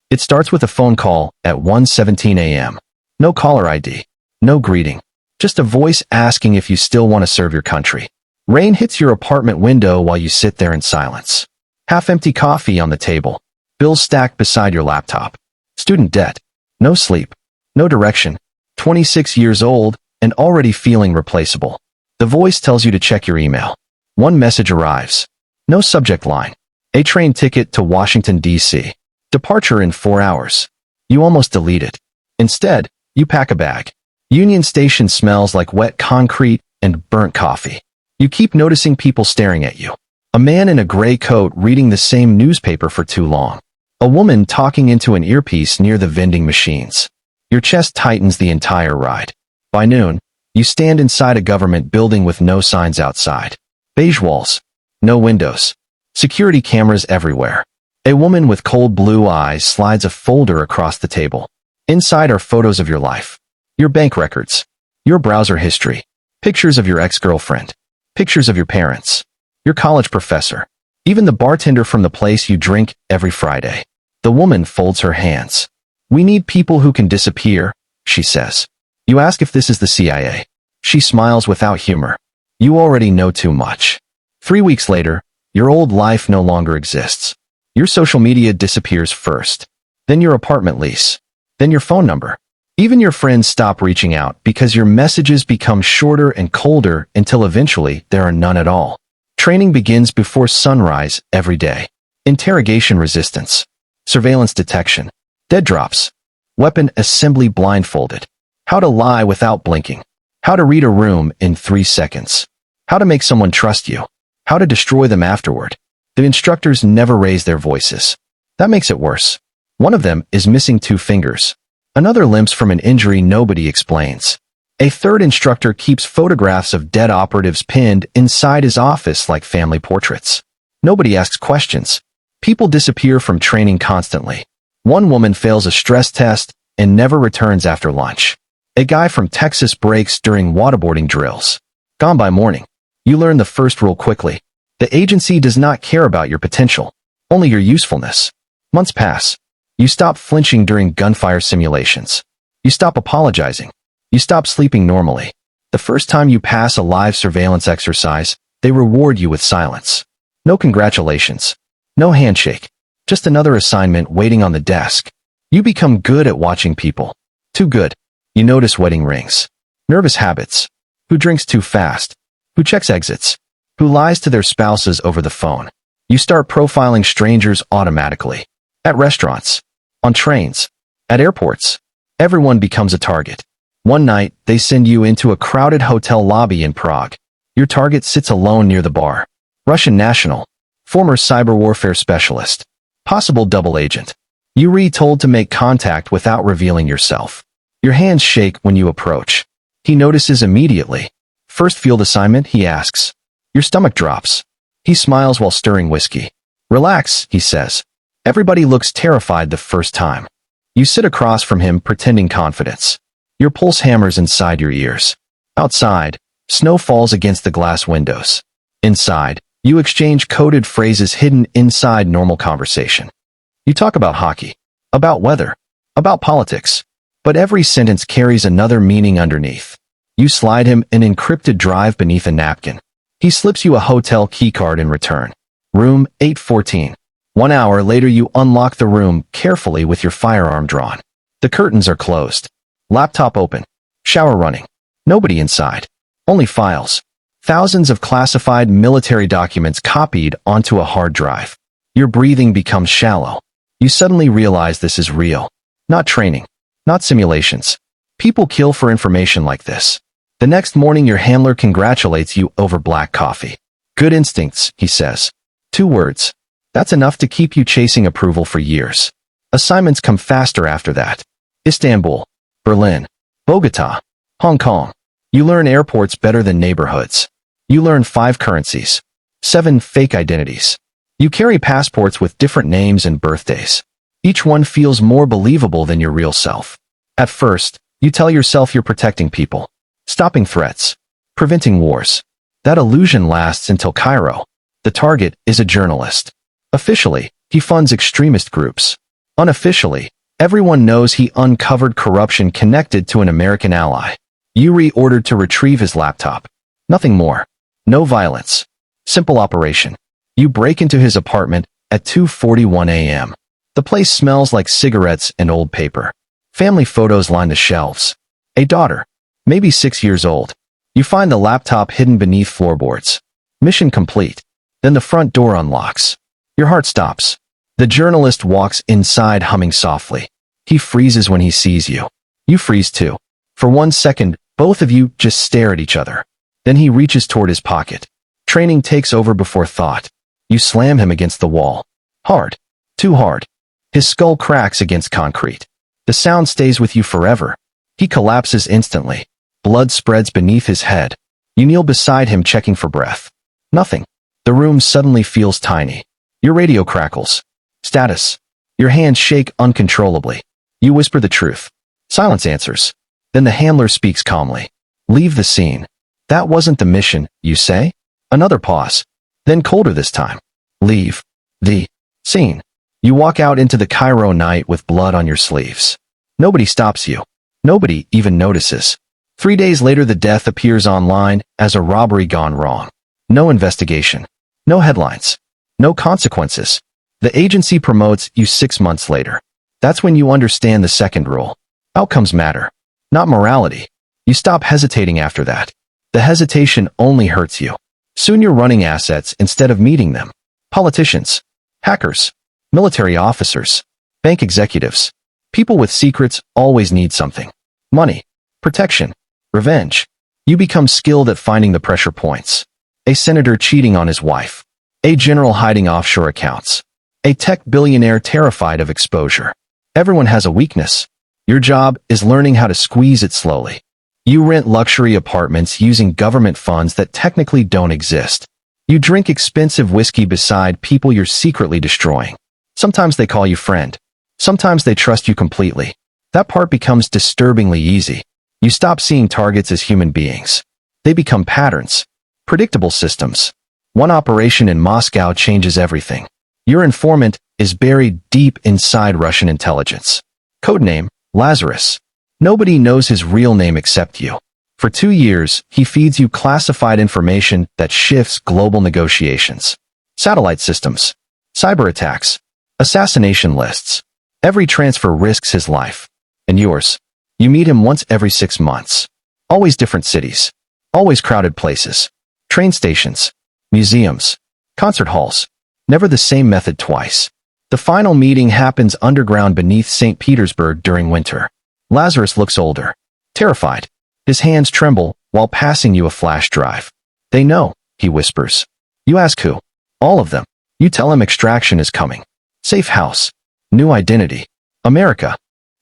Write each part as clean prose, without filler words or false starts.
It starts with a phone call at 1:17 a.m. No caller ID. No greeting. Just a voice asking if you still want to serve your country. Rain hits your apartment window while you sit there in silence. Half-empty coffee on the table. Bills stacked beside your laptop. Student debt. No sleep. No direction. 26 years old and already feeling replaceable. The voice tells you to check your email. One message arrives. No subject line. A train ticket to Washington, D.C. Departure in 4 hours. You almost delete it. Instead, you pack a bag. Union Station smells like wet concrete and burnt coffee. You keep noticing people staring at you. A man in a gray coat reading the same newspaper for too long. A woman talking into an earpiece near the vending machines. Your chest tightens the entire ride. By noon, you stand inside a government building with no signs outside. Beige walls. No windows. Security cameras everywhere. A woman with cold blue eyes slides a folder across the table. Inside are photos of your life. Your bank records. Your browser history. Pictures of your ex-girlfriend. Pictures of your parents. Your college professor. Even the bartender from the place you drink every Friday. The woman folds her hands. We need people who can disappear, she says. You ask if this is the CIA. She smiles without humor. You already know too much. 3 weeks later, your old life no longer exists. Your social media disappears first. Then your apartment lease. Then your phone number. Even your friends stop reaching out because your messages become shorter and colder until eventually there are none at all. Training begins before sunrise every day. Interrogation resistance. Surveillance detection. Dead drops. Weapon assembly blindfolded. How to lie without blinking. How to read a room in 3 seconds. How to make someone trust you. How to destroy them afterward. The instructors never raise their voices. That makes it worse. One of them is missing 2 fingers. Another limps from an injury nobody explains. A third instructor keeps photographs of dead operatives pinned inside his office like family portraits. Nobody asks questions. People disappear from training constantly. One woman fails a stress test and never returns after lunch. A guy from Texas breaks during waterboarding drills. Gone by morning. You learn the first rule quickly. The agency does not care about your potential, only your usefulness. Months pass. You stop flinching during gunfire simulations. You stop apologizing. You stop sleeping normally. The first time you pass a live surveillance exercise, they reward you with silence. No congratulations. No handshake. Just another assignment waiting on the desk. You become good at watching people. Too good. You notice wedding rings. Nervous habits. Who drinks too fast? Who checks exits? Who lies to their spouses over the phone? You start profiling strangers automatically. At restaurants. On trains. At airports. Everyone becomes a target. One night, they send you into a crowded hotel lobby in Prague. Your target sits alone near the bar. Russian national. Former cyber warfare specialist. Possible double agent. You re-told to make contact without revealing yourself. Your hands shake when you approach. He notices immediately. First field assignment, he asks. Your stomach drops. He smiles while stirring whiskey. Relax, he says. Everybody looks terrified the first time. You sit across from him pretending confidence. Your pulse hammers inside your ears. Outside, snow falls against the glass windows. Inside, you exchange coded phrases hidden inside normal conversation. You talk about hockey, about weather, about politics, but every sentence carries another meaning underneath. You slide him an encrypted drive beneath a napkin. He slips you a hotel keycard in return. Room 814. 1 hour later you unlock the room carefully with your firearm drawn. The curtains are closed. Laptop open. Shower running. Nobody inside. Only files. Thousands of classified military documents copied onto a hard drive. Your breathing becomes shallow. You suddenly realize this is real. Not training. Not simulations. People kill for information like this. The next morning your handler congratulates you over black coffee. Good instincts, he says. 2 words. That's enough to keep you chasing approval for years. Assignments come faster after that. Istanbul, Berlin, Bogota, Hong Kong. You learn airports better than neighborhoods. You learn 5 currencies. 7 fake identities. You carry passports with different names and birthdays. Each one feels more believable than your real self. At first, you tell yourself you're protecting people. Stopping threats. Preventing wars. That illusion lasts until Cairo. The target is a journalist. Officially, he funds extremist groups. Unofficially, everyone knows he uncovered corruption connected to an American ally. Yuri ordered to retrieve his laptop. Nothing more. No violence. Simple operation. You break into his apartment at 2:41 a.m. The place smells like cigarettes and old paper. Family photos line the shelves. A daughter, maybe 6 years old. You find the laptop hidden beneath floorboards. Mission complete. Then the front door unlocks. Your heart stops. The journalist walks inside humming softly. He freezes when he sees you. You freeze too. For 1 second, both of you just stare at each other. Then he reaches toward his pocket. Training takes over before thought. You slam him against the wall. Hard. Too hard. His skull cracks against concrete. The sound stays with you forever. He collapses instantly. Blood spreads beneath his head. You kneel beside him checking for breath. Nothing. The room suddenly feels tiny. Your radio crackles. Status. Your hands shake uncontrollably. You whisper the truth. Silence answers. Then the handler speaks calmly. Leave the scene. That wasn't the mission, you say? Another pause. Then colder this time. Leave the scene. You walk out into the Cairo night with blood on your sleeves. Nobody stops you. Nobody even notices. 3 days later, the death appears online as a robbery gone wrong. No investigation. No headlines. No consequences. The agency promotes you 6 months later. That's when you understand the second rule. Outcomes matter. Not morality. You stop hesitating after that. The hesitation only hurts you. Soon you're running assets instead of meeting them. Politicians. Hackers. Military officers. Bank executives. People with secrets always need something. Money. Protection. Revenge. You become skilled at finding the pressure points. A senator cheating on his wife. A general hiding offshore accounts. A tech billionaire terrified of exposure. Everyone has a weakness. Your job is learning how to squeeze it slowly. You rent luxury apartments using government funds that technically don't exist. You drink expensive whiskey beside people you're secretly destroying. Sometimes they call you friend. Sometimes they trust you completely. That part becomes disturbingly easy. You stop seeing targets as human beings. They become patterns. Predictable systems. One operation in Moscow changes everything. Your informant is buried deep inside Russian intelligence. Codename, Lazarus. Nobody knows his real name except you. For 2 years, he feeds you classified information that shifts global negotiations. Satellite systems. Cyber attacks. Assassination lists. Every transfer risks his life. And yours. You meet him once every 6 months. Always different cities. Always crowded places. Train stations. Museums. Concert halls. Never the same method twice. The final meeting happens underground beneath St. Petersburg during winter. Lazarus looks older. Terrified. His hands tremble while passing you a flash drive. They know, he whispers. You ask who? All of them. You tell him extraction is coming. Safe house. New identity. America.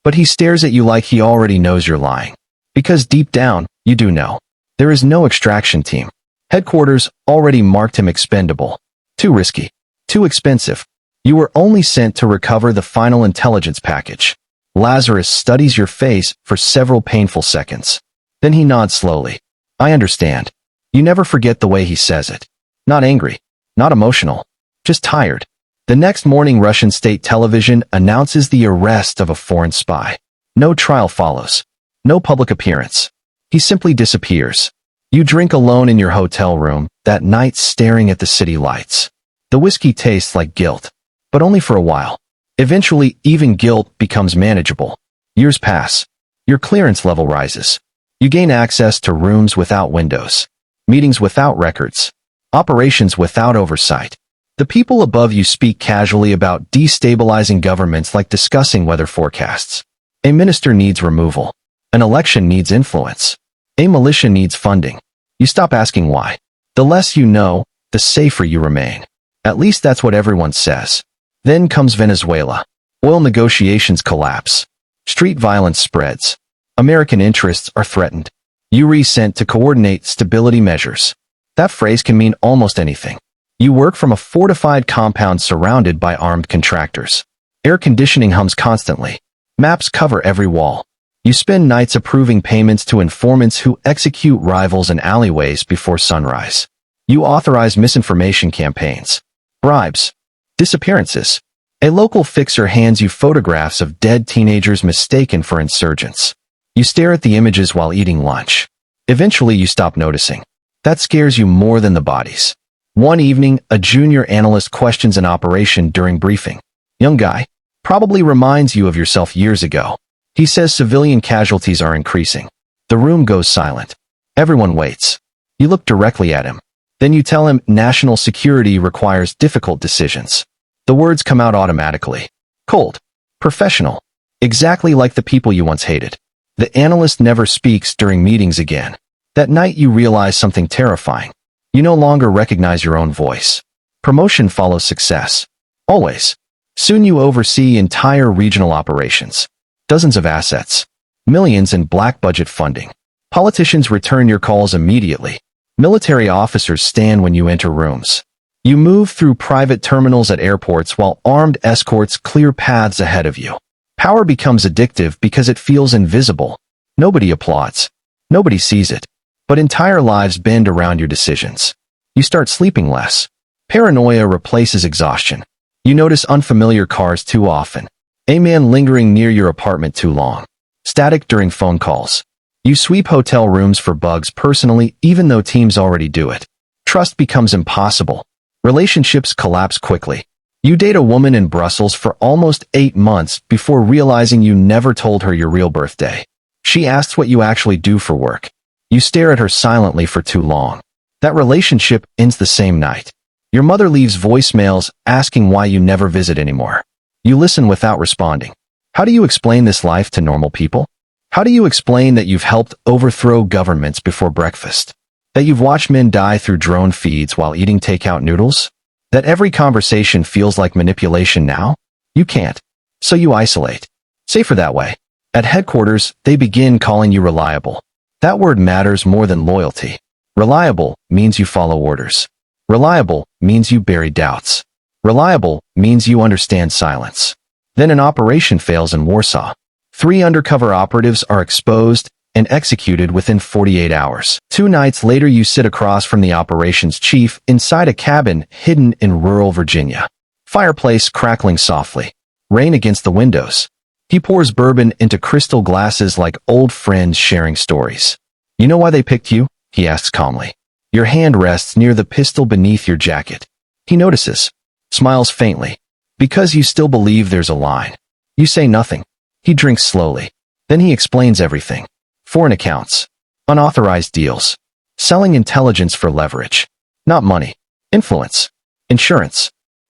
But he stares at you like he already knows you're lying. Because deep down, you do know. There is no extraction team. Headquarters already marked him expendable. Too risky. Too expensive. You were only sent to recover the final intelligence package. Lazarus studies your face for several painful seconds. Then he nods slowly. I understand. You never forget the way he says it. Not angry. Not emotional. Just tired. The next morning, Russian state television announces the arrest of a foreign spy. No trial follows. No public appearance. He simply disappears. You drink alone in your hotel room, that night staring at the city lights. The whiskey tastes like guilt. But only for a while. Eventually, even guilt becomes manageable. Years pass. Your clearance level rises. You gain access to rooms without windows. Meetings without records. Operations without oversight. The people above you speak casually about destabilizing governments like discussing weather forecasts. A minister needs removal. An election needs influence. A militia needs funding. You stop asking why. The less you know, the safer you remain. At least that's what everyone says. Then comes Venezuela. Oil negotiations collapse. Street violence spreads. American interests are threatened. Yuri sent to coordinate stability measures. That phrase can mean almost anything. You work from a fortified compound surrounded by armed contractors. Air conditioning hums constantly. Maps cover every wall. You spend nights approving payments to informants who execute rivals in alleyways before sunrise. You authorize misinformation campaigns. Bribes. Disappearances. A local fixer hands you photographs of dead teenagers mistaken for insurgents. You stare at the images while eating lunch. Eventually, you stop noticing. That scares you more than the bodies. One evening, a junior analyst questions an operation during briefing. Young guy. Probably reminds you of yourself years ago. He says civilian casualties are increasing. The room goes silent. Everyone waits. You look directly at him. Then you tell him national security requires difficult decisions. The words come out automatically. Cold. Professional. Exactly like the people you once hated. The analyst never speaks during meetings again. That night you realize something terrifying. You no longer recognize your own voice. Promotion follows success. Always. Soon you oversee entire regional operations. Dozens of assets. Millions in black budget funding. Politicians return your calls immediately. Military officers stand when you enter rooms. You move through private terminals at airports while armed escorts clear paths ahead of you. Power becomes addictive because it feels invisible. Nobody applauds. Nobody sees it. But entire lives bend around your decisions. You start sleeping less. Paranoia replaces exhaustion. You notice unfamiliar cars too often. A man lingering near your apartment too long. Static during phone calls. You sweep hotel rooms for bugs personally even though teams already do it. Trust becomes impossible. Relationships collapse quickly. You date a woman in Brussels for almost 8 months before realizing you never told her your real birthday. She asks what you actually do for work. You stare at her silently for too long. That relationship ends the same night. Your mother leaves voicemails asking why you never visit anymore. You listen without responding. How do you explain this life to normal people? How do you explain that you've helped overthrow governments before breakfast? That you've watched men die through drone feeds while eating takeout noodles? That every conversation feels like manipulation now? You can't. So you isolate. Safer that way. At headquarters, they begin calling you reliable. That word matters more than loyalty. Reliable means you follow orders. Reliable means you bury doubts. Reliable means you understand silence. Then an operation fails in Warsaw. 3 undercover operatives are exposed and executed within 48 hours. 2 nights later you sit across from the operations chief inside a cabin hidden in rural Virginia. Fireplace crackling softly. Rain against the windows. He pours bourbon into crystal glasses like old friends sharing stories. You know why they picked you? He asks calmly. Your hand rests near the pistol beneath your jacket. He notices. Smiles faintly. Because you still believe there's a line. You say nothing. He drinks slowly. Then he explains everything. Foreign accounts. Unauthorized deals. Selling intelligence for leverage. Not money. Influence. Insurance.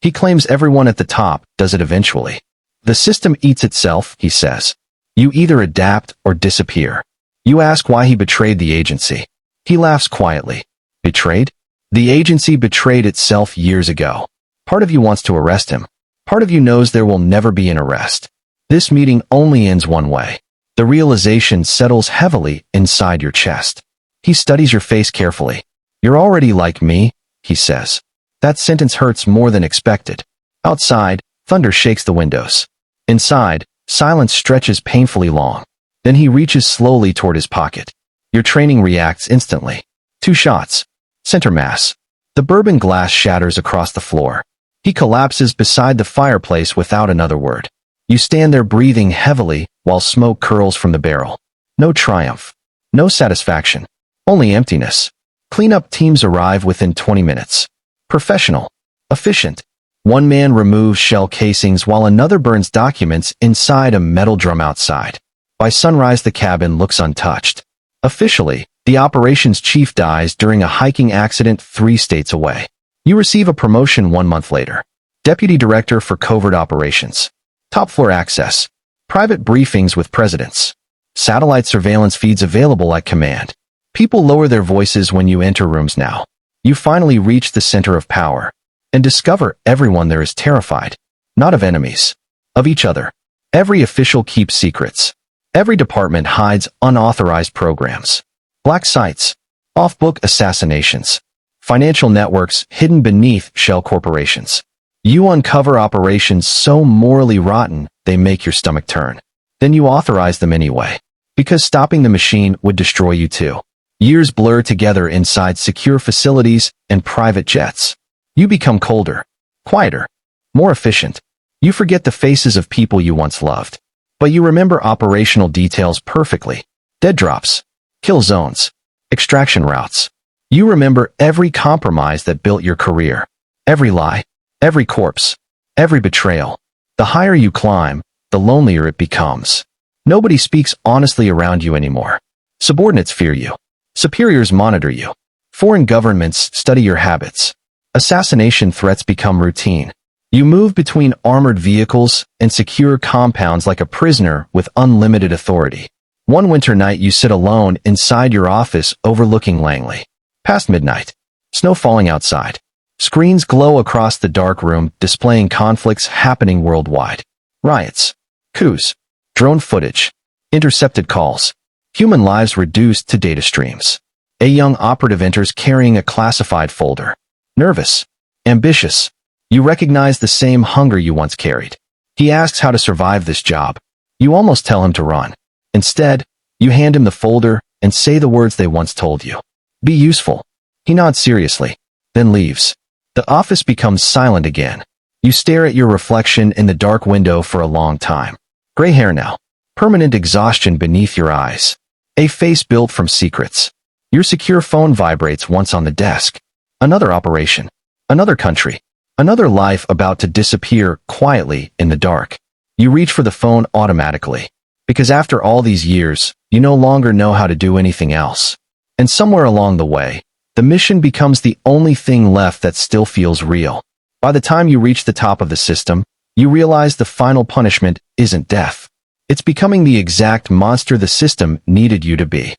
He claims everyone at the top does it eventually. The system eats itself, he says. You either adapt or disappear. You ask why he betrayed the agency. He laughs quietly. Betrayed? The agency betrayed itself years ago. Part of you wants to arrest him. Part of you knows there will never be an arrest. This meeting only ends one way. The realization settles heavily inside your chest. He studies your face carefully. You're already like me, he says. That sentence hurts more than expected. Outside, thunder shakes the windows. Inside, silence stretches painfully long. Then he reaches slowly toward his pocket. Your training reacts instantly. 2 shots. Center mass. The bourbon glass shatters across the floor. He collapses beside the fireplace without another word. You stand there breathing heavily while smoke curls from the barrel. No triumph. No satisfaction. Only emptiness. Cleanup teams arrive within 20 minutes. Professional. Efficient. One man removes shell casings while another burns documents inside a metal drum outside. By sunrise the cabin looks untouched. Officially, the operations chief dies during a hiking accident 3 states away. You receive a promotion 1 month later. Deputy Director for Covert Operations. Top floor access. Private briefings with presidents. Satellite surveillance feeds available at command. People lower their voices when you enter rooms now. You finally reach the center of power and discover everyone there is terrified. Not of enemies. Of each other. Every official keeps secrets. Every department hides unauthorized programs. Black sites. Off-book assassinations. Financial networks hidden beneath shell corporations. You uncover operations so morally rotten, they make your stomach turn. Then you authorize them anyway. Because stopping the machine would destroy you too. Years blur together inside secure facilities and private jets. You become colder, quieter, more efficient. You forget the faces of people you once loved. But you remember operational details perfectly. Dead drops, kill zones, extraction routes. You remember every compromise that built your career. Every lie, every corpse, every betrayal. The higher you climb, the lonelier it becomes. Nobody speaks honestly around you anymore. Subordinates fear you. Superiors monitor you. Foreign governments study your habits. Assassination threats become routine. You move between armored vehicles and secure compounds like a prisoner with unlimited authority. One winter night you sit alone inside your office overlooking Langley. Past midnight. Snow falling outside. Screens glow across the dark room displaying conflicts happening worldwide. Riots. Coups. Drone footage. Intercepted calls. Human lives reduced to data streams. A young operative enters carrying a classified folder. Nervous. Ambitious. You recognize the same hunger you once carried. He asks how to survive this job. You almost tell him to run. Instead, you hand him the folder and say the words they once told you. Be useful. He nods seriously, then leaves. The office becomes silent again. You stare at your reflection in the dark window for a long time. Gray hair now. Permanent exhaustion beneath your eyes. A face built from secrets. Your secure phone vibrates once on the desk. Another operation. Another country. Another life about to disappear quietly in the dark. You reach for the phone automatically. Because after all these years, you no longer know how to do anything else. And somewhere along the way, the mission becomes the only thing left that still feels real. By the time you reach the top of the system, you realize the final punishment isn't death. It's becoming the exact monster the system needed you to be.